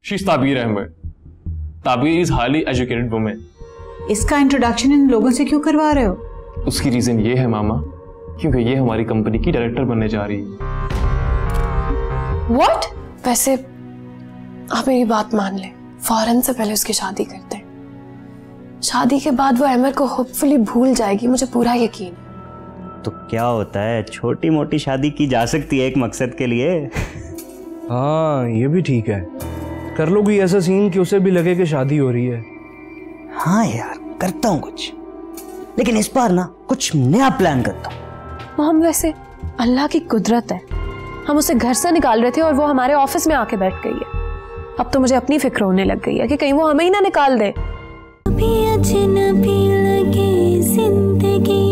She is Tabeer Ahmed. Tabeer is highly educated women. इसका introduction इन लोगों से क्यों करवा रहे हो? उसकी रीजन ये है मामा, क्योंकि ये हमारी कंपनी की डायरेक्टर बनने जा रही है। What? वैसे आप मेरी बात मान लें, फौरन से पहले उसकी शादी करते हैं। शादी के बाद वो अमर को होपफुली भूल जाएगी, मुझे पूरा यकीन है। तो क्या होता है, छोटी मोटी शादी की जा सकती है एक मकसद के लिए। हाँ ये भी ठीक है, कर लो कोई ऐसा सीन कि उसे भी लगे कि शादी हो रही है। हाँ यार करता हूँ कुछ, लेकिन इस बार ना कुछ नया प्लान करता हूँ। हम वैसे अल्लाह की कुदरत है, हम उसे घर से निकाल रहे थे और वो हमारे ऑफिस में आके बैठ गई है। अब तो मुझे अपनी फिक्र होने लग गई है कि कहीं वो हमें ही ना निकाल दे। अभी अजनबी लगे जिंदगी